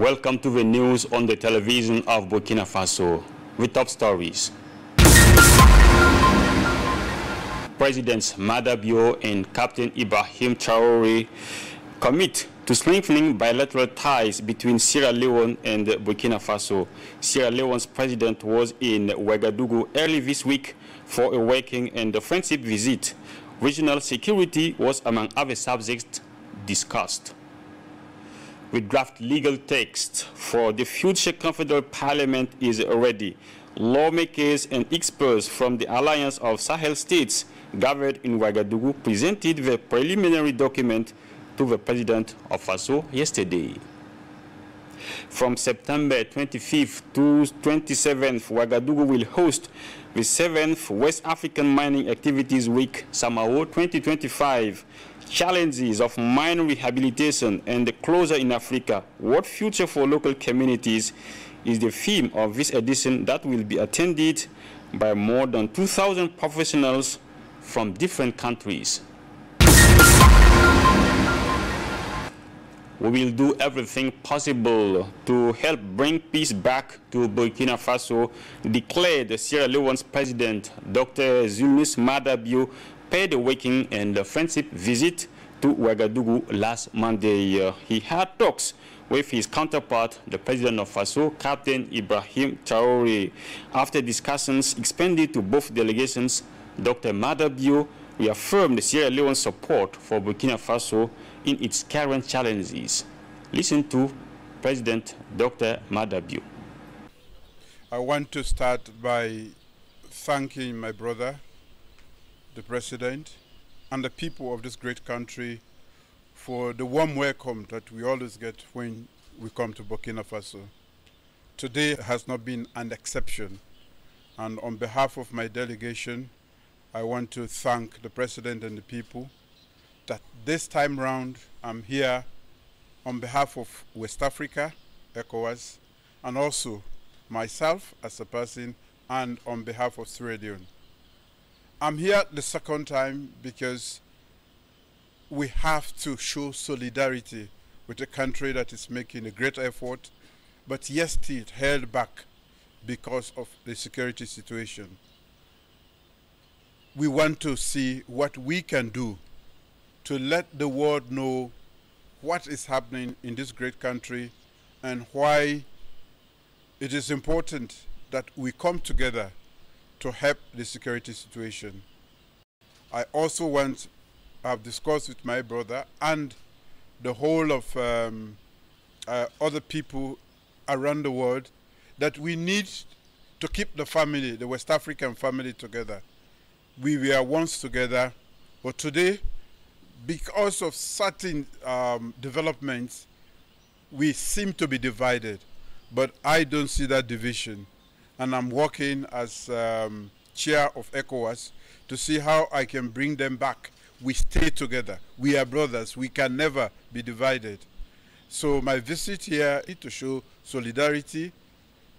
Welcome to the news on the television of Burkina Faso with top stories. Presidents Mada Bio and Captain Ibrahim Traoré commit to strengthening bilateral ties between Sierra Leone and Burkina Faso. Sierra Leone's president was in Ouagadougou early this week for a working and offensive visit. Regional security was among other subjects discussed. The draft legal text for the future Confederal Parliament is ready. Lawmakers and experts from the Alliance of Sahel States gathered in Ouagadougou presented the preliminary document to the President of Faso yesterday. From September 25th to 27th, Ouagadougou will host the 7th West African Mining Activities Week, Samao 2025. Challenges of mine rehabilitation and the closure in Africa, what future for local communities, is the theme of this edition that will be attended by more than 2,000 professionals from different countries. We will do everything possible to help bring peace back to Burkina Faso, declared Sierra Leone's President Dr. Julius Mada Bio paid a working and offensive visit to Ouagadougou last Monday. He had talks with his counterpart, the President of Faso, Captain Ibrahim Traoré. After discussions expanded to both delegations, Dr. Mada Bio reaffirmed Sierra Leone's support for Burkina Faso in its current challenges. Listen to President Dr. Mada Bio. I want to start by thanking my brother, the President, and the people of this great country for the warm welcome that we always get when we come to Burkina Faso. Today has not been an exception, and on behalf of my delegation, I want to thank the President and the people that this time round I'm here on behalf of West Africa, ECOWAS, and also myself as a person and on behalf of Sierra Leone. I'm here the second time because we have to show solidarity with a country that is making a great effort, but yet still held back because of the security situation. We want to see what we can do to let the world know what is happening in this great country and why it is important that we come together to help the security situation. I also have discussed with my brother and the whole of other people around the world that we need to keep the family, the West African family, together. We were once together, but today, because of certain developments, we seem to be divided. But I don't see that division. And I'm working as chair of ECOWAS to see how I can bring them back. We stay together. We are brothers. We can never be divided. So my visit here is to show solidarity,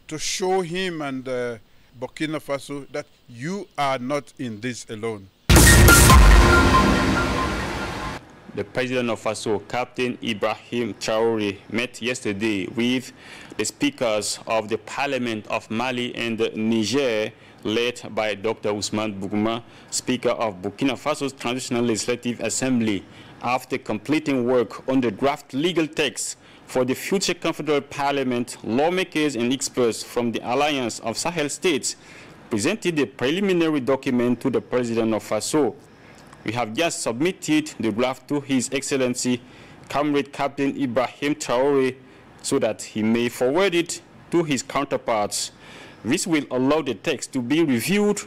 to show him and Burkina Faso that you are not in this alone. The President of Faso, Captain Ibrahim Traoré, met yesterday with the speakers of the Parliament of Mali and Niger, led by Dr. Ousmane Bougouma, Speaker of Burkina Faso's Transitional Legislative Assembly. After completing work on the draft legal text for the future Confederal Parliament, lawmakers and experts from the Alliance of Sahel States presented the preliminary document to the President of Faso. We have just submitted the draft to His Excellency, Comrade Captain Ibrahim Traoré, so that he may forward it to his counterparts. This will allow the text to be reviewed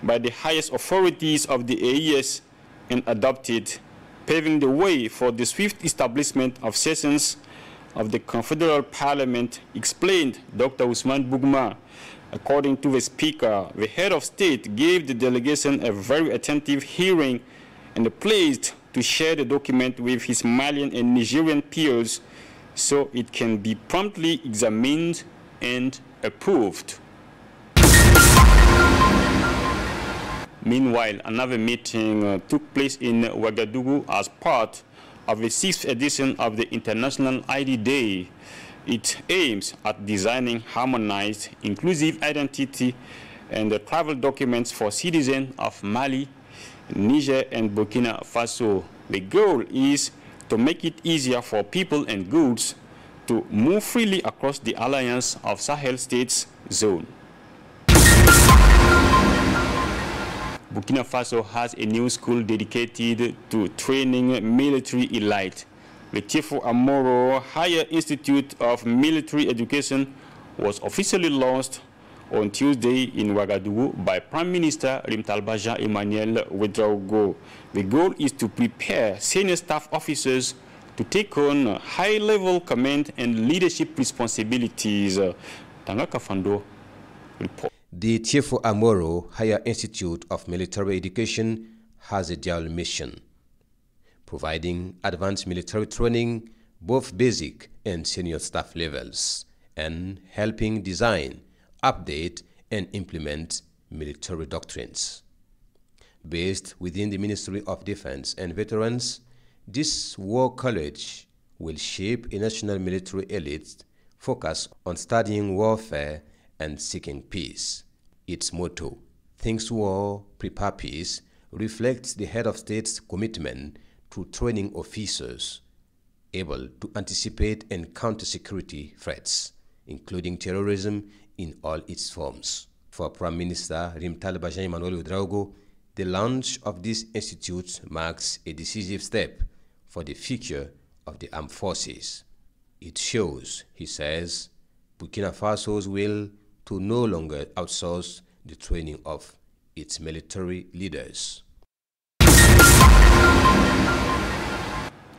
by the highest authorities of the AES and adopted, paving the way for the swift establishment of sessions of the Confederal Parliament, explained Dr. Ousmane Bougouma. According to the Speaker, the head of state gave the delegation a very attentive hearing and pleased to share the document with his Malian and Nigerian peers so it can be promptly examined and approved. Meanwhile, another meeting took place in Ouagadougou as part of the 6th edition of the International ID Day. It aims at designing harmonized, inclusive identity and travel documents for citizens of Mali, Niger, and Burkina Faso. The goal is to make it easier for people and goods to move freely across the Alliance of Sahel States zone. Burkina Faso has a new school dedicated to training military elite. The Tiefo Amoro Higher Institute of Military Education was officially launched on Tuesday in Ouagadougou by Prime Minister Rimtalba Jean-Emmanuel Ouedraogo. The goal is to prepare senior staff officers to take on high-level command and leadership responsibilities. Tangaka Fando report. The Tiefo Amoro Higher Institute of Military Education has a dual mission: providing advanced military training, both basic and senior staff levels, and helping design, update, and implement military doctrines. Based within the Ministry of Defense and Veterans, this war college will shape a national military elite focused on studying warfare and seeking peace. Its motto, "Think War, Prepare Peace," reflects the head of state's commitment to training officers able to anticipate and counter security threats, including terrorism in all its forms. For Prime Minister Rimtalba Jean-Emmanuel Ouedraogo, the launch of this institute marks a decisive step for the future of the armed forces. It shows, he says, Burkina Faso's will to no longer outsource the training of its military leaders.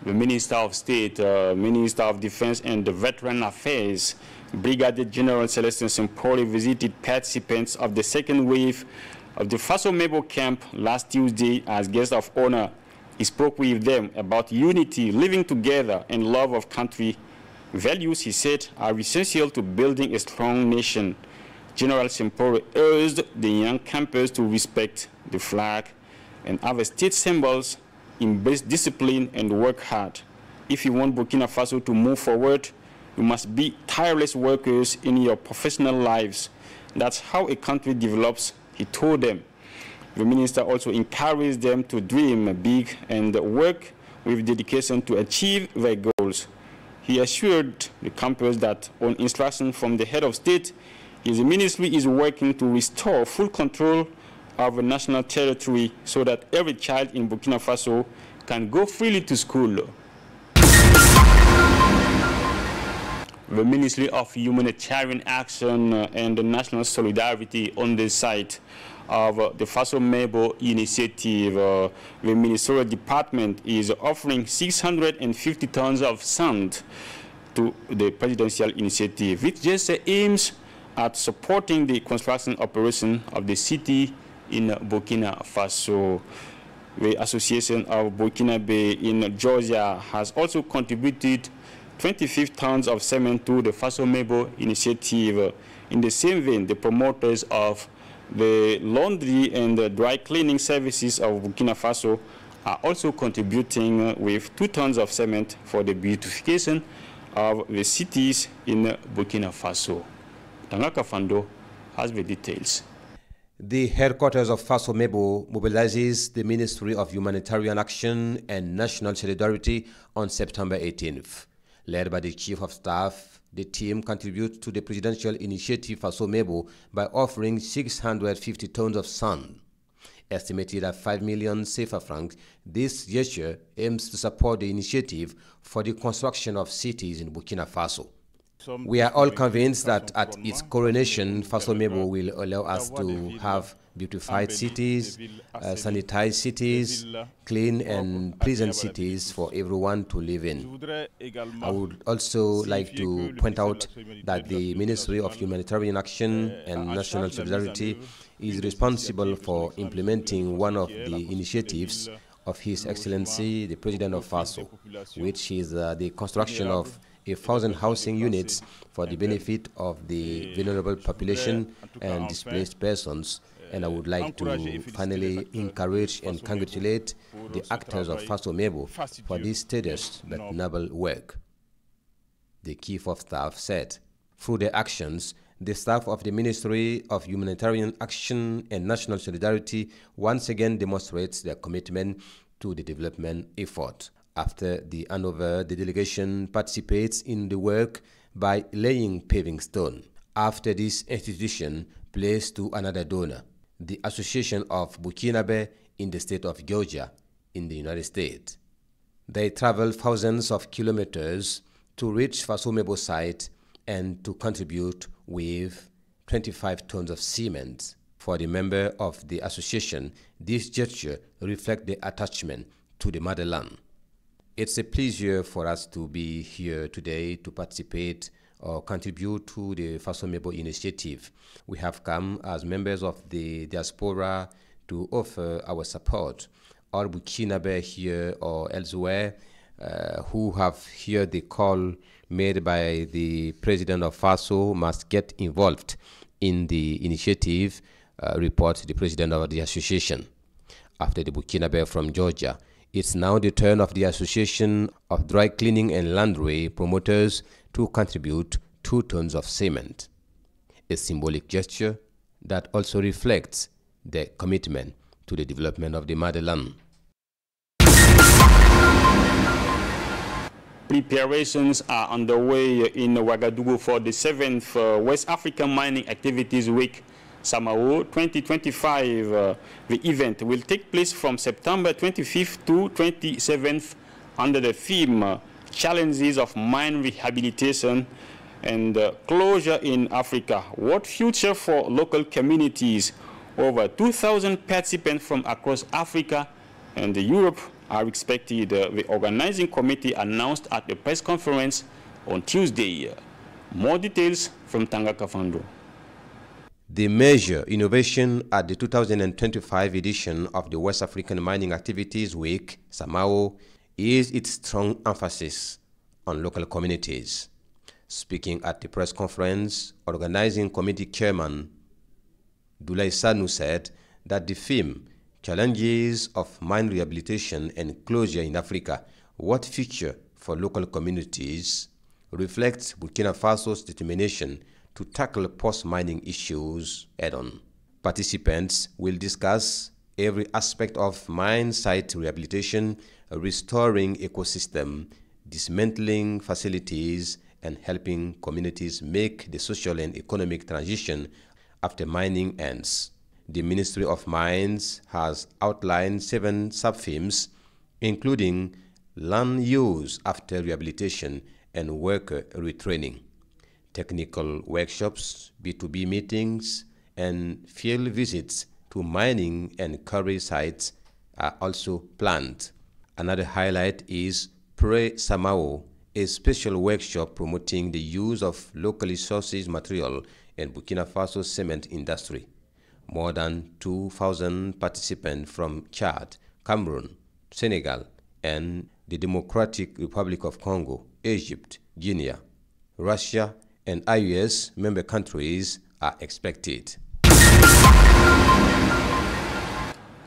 The Minister of State, Minister of Defense and Veteran Affairs, Brigadier General Celestin Sempori visited participants of the second wave of the Faso Mebo camp last Tuesday as guest of honor. He spoke with them about unity, living together, and love of country. Values, he said, are essential to building a strong nation. General Sempori urged the young campers to respect the flag and other state symbols, embrace discipline, and work hard. If you want Burkina Faso to move forward, you must be tireless workers in your professional lives. That's how a country develops, he told them. The minister also encouraged them to dream big and work with dedication to achieve their goals. He assured the campers that, on instruction from the head of state, his ministry is working to restore full control of the national territory so that every child in Burkina Faso can go freely to school. The Ministry of Humanitarian Action and National Solidarity on the site of the Faso Mebo initiative, the ministerial department is offering 650 tons of sand to the presidential initiative, which just aims at supporting the construction operation of the city in Burkina Faso. The Association of Burkinabe in Georgia has also contributed 25 tons of cement to the Faso Mebo initiative. In the same vein, the promoters of the laundry and the dry cleaning services of Burkina Faso are also contributing with 2 tons of cement for the beautification of the cities in Burkina Faso. Tangaka Fando has the details. The headquarters of Faso Mebo mobilizes the Ministry of Humanitarian Action and National Solidarity on September 18th. Led by the Chief of Staff, the team contributes to the presidential initiative Faso Mebo by offering 650 tons of sand. Estimated at 5 million CFA francs, this gesture aims to support the initiative for the construction of cities in Burkina Faso. We are all convinced that at its coronation, Faso Mebo will allow us to have beautified cities, sanitized cities, clean and pleasant cities for everyone to live in. I would also like to point out that the Ministry of Humanitarian Action and National Solidarity is responsible for implementing one of the initiatives of His Excellency, the President of Faso, which is the construction of 1,000 housing units for the benefit of the vulnerable population and displaced persons. And I would like to finally encourage and congratulate the actors of Faso Mebo for this tedious but noble work. The Chief of Staff said. Through their actions, the staff of the Ministry of Humanitarian Action and National Solidarity once again demonstrates their commitment to the development effort. After the handover, the delegation participates in the work by laying paving stone. After this institution plays to another donor, the Association of Burkinabe in the state of Georgia in the United States. They travel thousands of kilometers to reach Fasomebo site and to contribute with 25 tons of cement. For the member of the association, this gesture reflects the attachment to the motherland. It's a pleasure for us to be here today to participate or contribute to the Fasomebo initiative. We have come as members of the diaspora to offer our support. All Burkinabe here or elsewhere who have heard the call made by the president of FASO must get involved in the initiative, report the president of the association. After the Burkinabe from Georgia, it's now the turn of the Association of Dry Cleaning and Laundry promoters to contribute 2 tons of cement, a symbolic gesture that also reflects their commitment to the development of the motherland. Preparations are underway in Ouagadougou for the 7th West African Mining Activities Week, Samao 2025. The event will take place from September 25th to 27th under the theme Challenges of Mine Rehabilitation and Closure in Africa. What future for local communities? Over 2,000 participants from across Africa and Europe are expected, the organizing committee announced at the press conference on Tuesday. More details from Tanga Kafando. The major innovation at the 2025 edition of the West African Mining Activities Week, Samao, is its strong emphasis on local communities. Speaking at the press conference, organizing committee chairman Dulay Sanu said that the theme, Challenges of Mine Rehabilitation and Closure in Africa, What Future for Local Communities, reflects Burkina Faso's determination to tackle post-mining issues head-on. Participants will discuss every aspect of mine site rehabilitation, restoring ecosystem, dismantling facilities, and helping communities make the social and economic transition after mining ends. The Ministry of Mines has outlined 7 sub-themes, including land use after rehabilitation and worker retraining, technical workshops, B2B meetings, and field visits to mining and quarry sites are also planned. Another highlight is Pre-Samao, a special workshop promoting the use of locally sourced material in Burkina Faso's cement industry. More than 2,000 participants from Chad, Cameroon, Senegal, and the Democratic Republic of Congo, Egypt, Guinea, Russia, and IUS member countries are expected.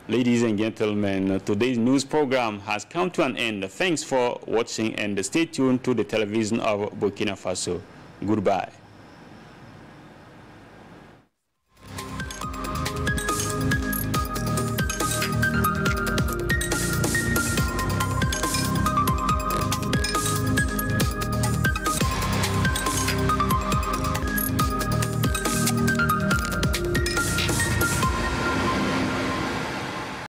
Ladies and gentlemen, today's news program has come to an end. Thanks for watching and stay tuned to the television of Burkina Faso. Goodbye.